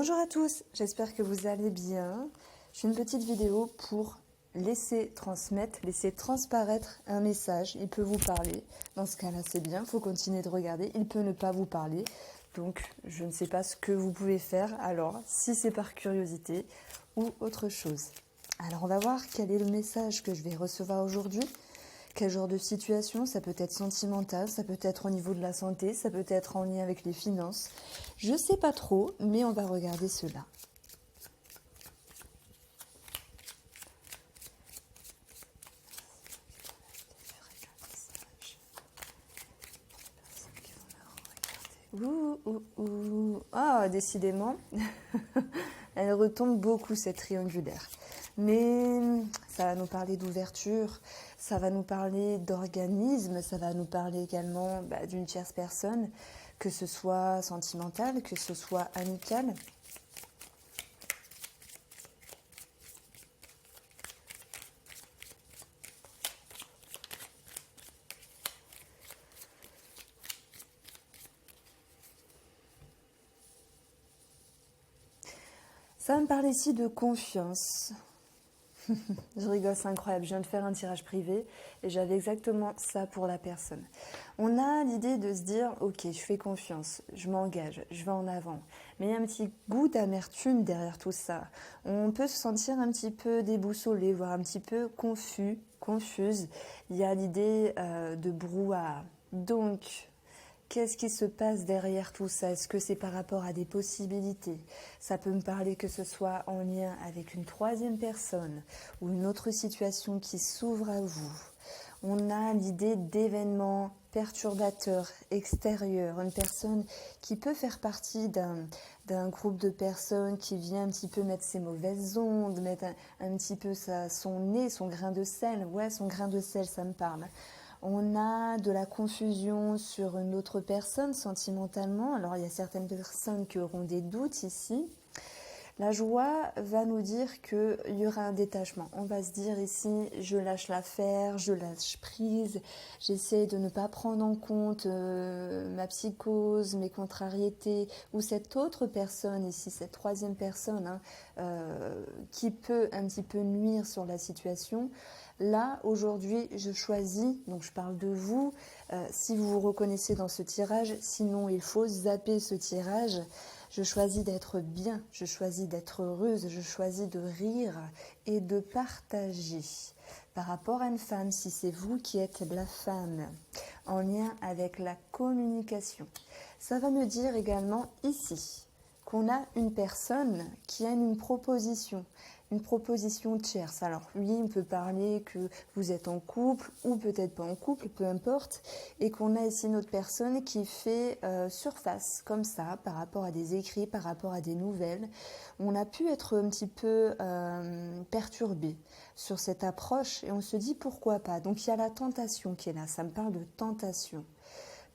Bonjour à tous, j'espère que vous allez bien. Je fais une petite vidéo pour laisser transmettre, laisser transparaître un message. Il peut vous parler, dans ce cas-là c'est bien, il faut continuer de regarder. Il peut ne pas vous parler, donc je ne sais pas ce que vous pouvez faire. Alors, si c'est par curiosité ou autre chose. Alors on va voir quel est le message que je vais recevoir aujourd'hui. Quel genre de situation? Ça peut être sentimental, ça peut être au niveau de la santé, ça peut être en lien avec les finances. Je ne sais pas trop, mais on va regarder cela. Ah, décidément, elle retombe beaucoup cette triangulaire. Mais ça va nous parler d'ouverture, ça va nous parler d'organisme, ça va nous parler également d'une tierce personne, que ce soit sentimentale, que ce soit amicale. Ça va me parler ici de confiance. Je rigole, c'est incroyable. Je viens de faire un tirage privé et j'avais exactement ça pour la personne. On a l'idée de se dire, ok, je fais confiance, je m'engage, je vais en avant. Mais il y a un petit goût d'amertume derrière tout ça. On peut se sentir un petit peu déboussolé, voire un petit peu confus, confuse. Il y a l'idée de brouhaha. Donc, qu'est-ce qui se passe derrière tout ça? Est-ce que c'est par rapport à des possibilités? Ça peut me parler que ce soit en lien avec une troisième personne ou une autre situation qui s'ouvre à vous. On a l'idée d'événements perturbateurs extérieurs, une personne qui peut faire partie d'un groupe de personnes qui vient un petit peu mettre ses mauvaises ondes, mettre un petit peu son nez, son grain de sel. Ouais, son grain de sel, ça me parle. On a de la confusion sur une autre personne sentimentalement. Alors il y a certaines personnes qui auront des doutes ici. La joie va nous dire qu'il y aura un détachement. On va se dire ici, je lâche l'affaire, je lâche prise, j'essaie de ne pas prendre en compte ma psychose, mes contrariétés, ou cette autre personne ici, cette troisième personne qui peut un petit peu nuire sur la situation. Là, aujourd'hui, je choisis, donc je parle de vous, si vous vous reconnaissez dans ce tirage, sinon il faut zapper ce tirage. Je choisis d'être bien, je choisis d'être heureuse, je choisis de rire et de partager. Par rapport à une femme, si c'est vous qui êtes la femme, en lien avec la communication, ça va me dire également ici qu'on a une personne qui a une proposition tierce. Alors lui, il peut parler que vous êtes en couple ou peut-être pas en couple, peu importe, et qu'on a ici une autre personne qui fait surface comme ça par rapport à des écrits, par rapport à des nouvelles. On a pu être un petit peu perturbé sur cette approche et on se dit pourquoi pas. Donc il y a la tentation qui est là, ça me parle de tentation.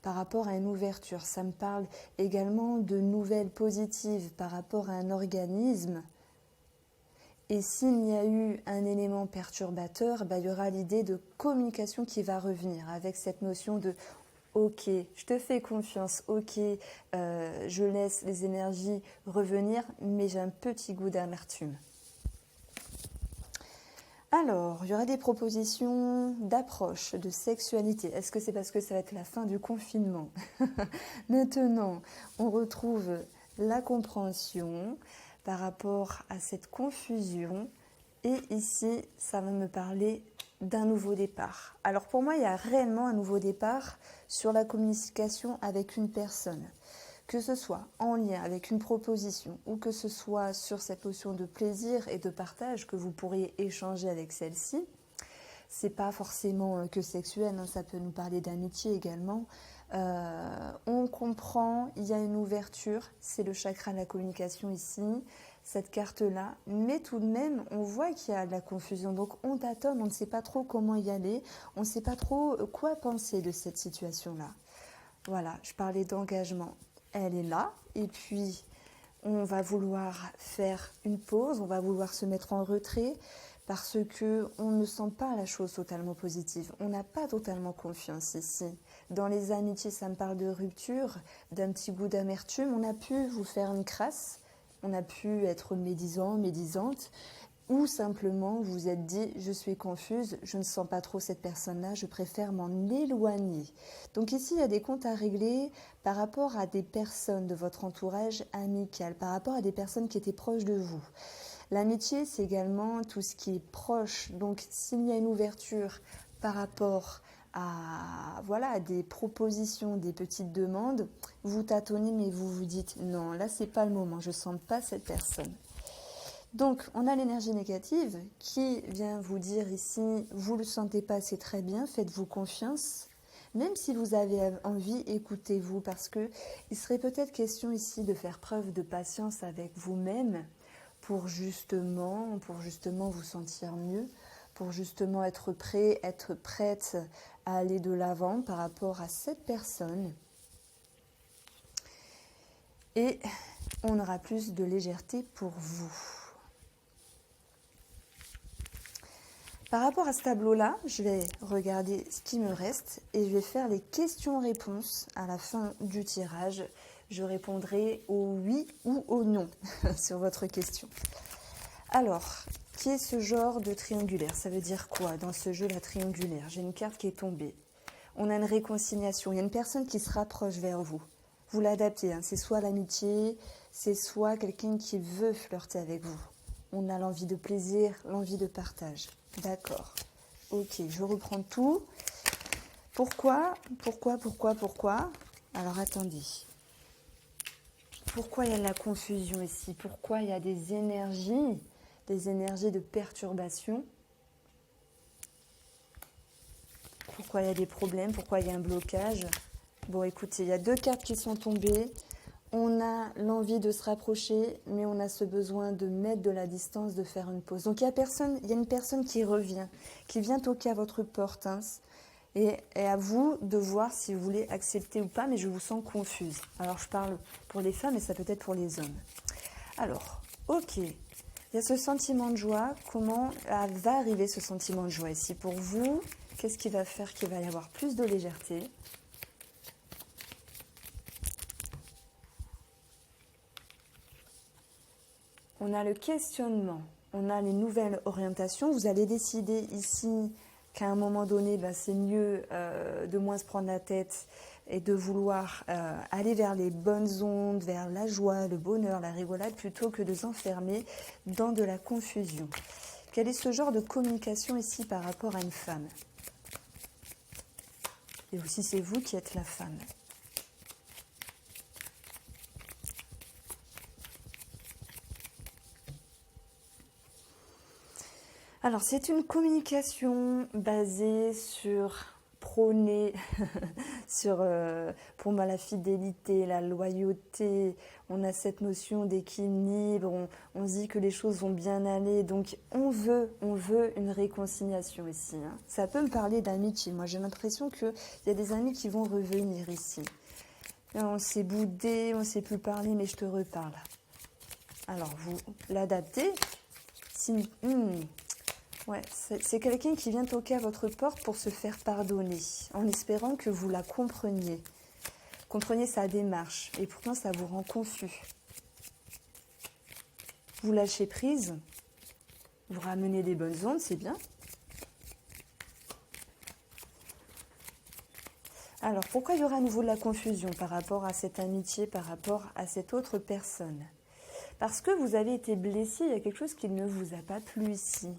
Par rapport à une ouverture, ça me parle également de nouvelles positives par rapport à un organisme. Et s'il y a eu un élément perturbateur, il y aura l'idée de communication qui va revenir avec cette notion de ok, je te fais confiance, ok, je laisse les énergies revenir, mais j'ai un petit goût d'amertume. Alors, il y aura des propositions d'approche, de sexualité. Est-ce que c'est parce que ça va être la fin du confinement? Maintenant, on retrouve la compréhension par rapport à cette confusion. Et ici, ça va me parler d'un nouveau départ. Alors pour moi, il y a réellement un nouveau départ sur la communication avec une personne. Que ce soit en lien avec une proposition ou que ce soit sur cette notion de plaisir et de partage que vous pourriez échanger avec celle-ci, c'est pas forcément que sexuel, ça peut nous parler d'amitié également. On comprend, il y a une ouverture, c'est le chakra de la communication ici, cette carte-là, mais tout de même, on voit qu'il y a de la confusion, donc on tâtonne, on ne sait pas trop comment y aller, on ne sait pas trop quoi penser de cette situation-là. Voilà, je parlais d'engagement, elle est là, et puis on va vouloir faire une pause, on va vouloir se mettre en retrait, parce qu'on ne sent pas la chose totalement positive. On n'a pas totalement confiance ici. Dans les amitiés, ça me parle de rupture, d'un petit goût d'amertume. On a pu vous faire une crasse, on a pu être médisant, médisante, ou simplement vous vous êtes dit je suis confuse, je ne sens pas trop cette personne-là, je préfère m'en éloigner. Donc ici il y a des comptes à régler par rapport à des personnes de votre entourage amical, par rapport à des personnes qui étaient proches de vous. L'amitié c'est également tout ce qui est proche, donc s'il y a une ouverture par rapport à, voilà, à des propositions, des petites demandes, vous tâtonnez mais vous vous dites non, là c'est pas le moment, je sens pas cette personne. Donc, on a l'énergie négative qui vient vous dire ici, vous ne le sentez pas, c'est très bien, faites-vous confiance. Même si vous avez envie, écoutez-vous, parce qu'il serait peut-être question ici de faire preuve de patience avec vous-même pour justement vous sentir mieux, pour justement être prêt, être prête à aller de l'avant par rapport à cette personne. Et on aura plus de légèreté pour vous. Par rapport à ce tableau-là, je vais regarder ce qui me reste et je vais faire les questions-réponses à la fin du tirage. Je répondrai au oui ou au non sur votre question. Alors, qui est ce genre de triangulaire? Ça veut dire quoi dans ce jeu, la triangulaire? J'ai une carte qui est tombée. On a une réconciliation. Il y a une personne qui se rapproche vers vous. Vous l'adaptez. Hein. C'est soit l'amitié, c'est soit quelqu'un qui veut flirter avec vous. On a l'envie de plaisir, l'envie de partage. D'accord. Ok, je reprends tout. Pourquoi? Alors attendez. Pourquoi il y a de la confusion ici? Pourquoi il y a des énergies de perturbation? Pourquoi il y a des problèmes? Pourquoi il y a un blocage? Bon, écoutez, il y a 2 cartes qui sont tombées. On a l'envie de se rapprocher, mais on a ce besoin de mettre de la distance, de faire une pause. Donc il y a une personne qui revient, qui vient toquer à votre porte. Hein, et à vous de voir si vous voulez accepter ou pas, mais je vous sens confuse. Alors je parle pour les femmes, mais ça peut être pour les hommes. Alors, ok, il y a ce sentiment de joie. Comment va arriver ce sentiment de joie ici pour vous? Qu'est-ce qui va faire qu'il va y avoir plus de légèreté? On a le questionnement, on a les nouvelles orientations. Vous allez décider ici qu'à un moment donné, c'est mieux de moins se prendre la tête et de vouloir aller vers les bonnes ondes, vers la joie, le bonheur, la rigolade, plutôt que de s'enfermer dans de la confusion. Quel est ce genre de communication ici par rapport à une femme? Et aussi, c'est vous qui êtes la femme. Alors, c'est une communication basée sur prôner, sur, pour moi, la fidélité, la loyauté. On a cette notion d'équilibre, on se dit que les choses vont bien aller. Donc, on veut une réconciliation ici. Hein. Ça peut me parler d'amitié. Moi, j'ai l'impression qu'il y a des amis qui vont revenir ici. On s'est boudé, on ne s'est plus parler, mais je te reparle. Alors, vous l'adaptez. Ouais, c'est quelqu'un qui vient toquer à votre porte pour se faire pardonner, en espérant que vous la compreniez. Compreniez sa démarche, et pourtant ça vous rend confus. Vous lâchez prise, vous ramenez des bonnes ondes, c'est bien. Alors, pourquoi il y aura à nouveau de la confusion par rapport à cette amitié, par rapport à cette autre personne? Parce que vous avez été blessé, il y a quelque chose qui ne vous a pas plu ici.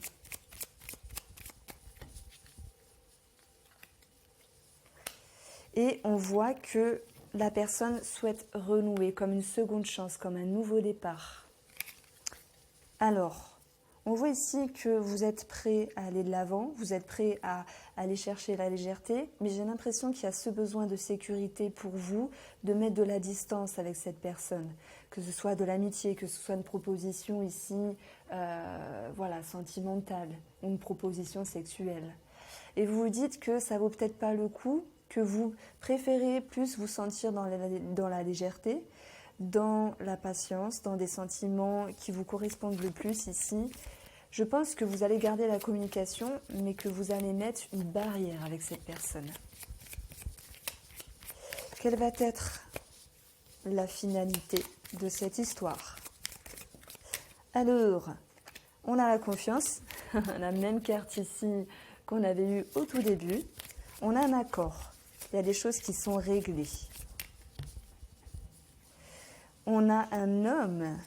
Et on voit que la personne souhaite renouer comme une seconde chance, comme un nouveau départ. Alors, on voit ici que vous êtes prêt à aller de l'avant, vous êtes prêt à aller chercher la légèreté, mais j'ai l'impression qu'il y a ce besoin de sécurité pour vous, de mettre de la distance avec cette personne, que ce soit de l'amitié, que ce soit une proposition ici, sentimentale, ou une proposition sexuelle. Et vous vous dites que ça vaut peut-être pas le coup, que vous préférez plus vous sentir dans la légèreté, dans la patience, dans des sentiments qui vous correspondent le plus ici. Je pense que vous allez garder la communication, mais que vous allez mettre une barrière avec cette personne. Quelle va être la finalité de cette histoire? Alors, on a la confiance, la même carte ici qu'on avait eue au tout début. On a un accord, il y a des choses qui sont réglées. On a un homme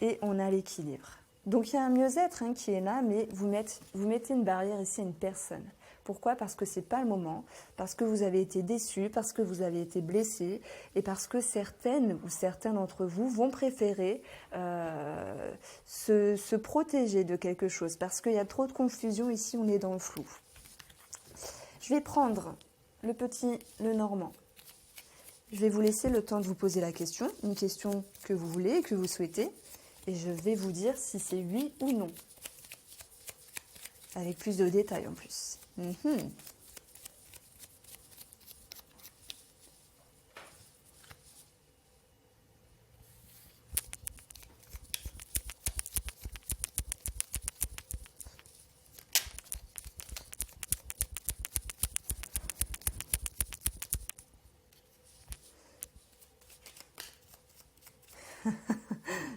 et on a l'équilibre. Donc il y a un mieux-être qui est là, mais vous mettez une barrière ici à une personne. Pourquoi? Parce que ce n'est pas le moment, parce que vous avez été déçus, parce que vous avez été blessés, et parce que certaines ou certains d'entre vous vont préférer se protéger de quelque chose, parce qu'il y a trop de confusion ici, on est dans le flou. Je vais prendre le normand. Je vais vous laisser le temps de vous poser la question, une question que vous voulez, que vous souhaitez, et je vais vous dire si c'est oui ou non. Avec plus de détails en plus.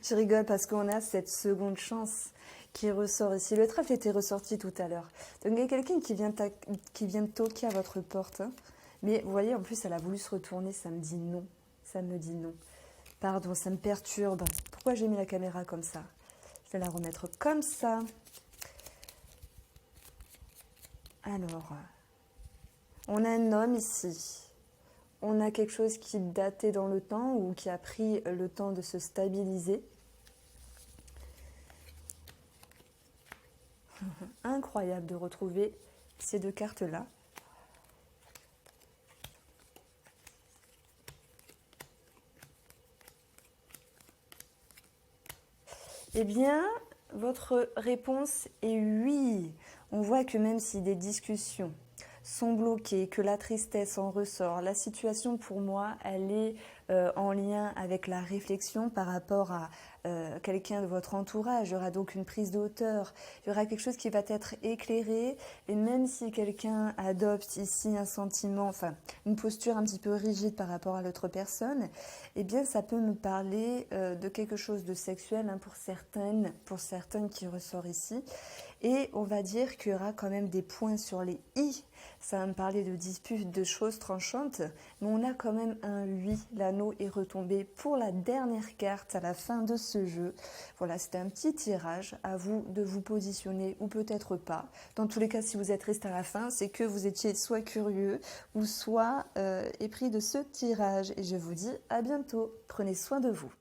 Je rigole parce qu'on a cette seconde chance qui ressort ici. Le trèfle était ressorti tout à l'heure. Donc il y a quelqu'un qui vient toquer à votre porte. Mais vous voyez, en plus, elle a voulu se retourner. Ça me dit non. Ça me dit non. Pardon, ça me perturbe. Pourquoi j'ai mis la caméra comme ça? Je vais la remettre comme ça. Alors, on a un homme ici. On a quelque chose qui datait dans le temps ou qui a pris le temps de se stabiliser. Incroyable de retrouver ces deux cartes-là. Eh bien, votre réponse est oui. On voit que même si des discussions sont bloquées, que la tristesse en ressort, la situation pour moi, elle est en lien avec la réflexion par rapport à quelqu'un de votre entourage. Il y aura donc une prise de hauteur, il y aura quelque chose qui va être éclairé, et même si quelqu'un adopte ici un sentiment, enfin une posture un petit peu rigide par rapport à l'autre personne, eh bien ça peut me parler de quelque chose de sexuel pour certaines qui ressort ici. Et on va dire qu'il y aura quand même des points sur les i. Ça va me parler de disputes, de choses tranchantes. Mais on a quand même un oui. L'anneau est retombé pour la dernière carte à la fin de ce jeu. Voilà, c'était un petit tirage. À vous de vous positionner ou peut-être pas. Dans tous les cas, si vous êtes resté à la fin, c'est que vous étiez soit curieux ou soit épris de ce tirage. Et je vous dis à bientôt. Prenez soin de vous.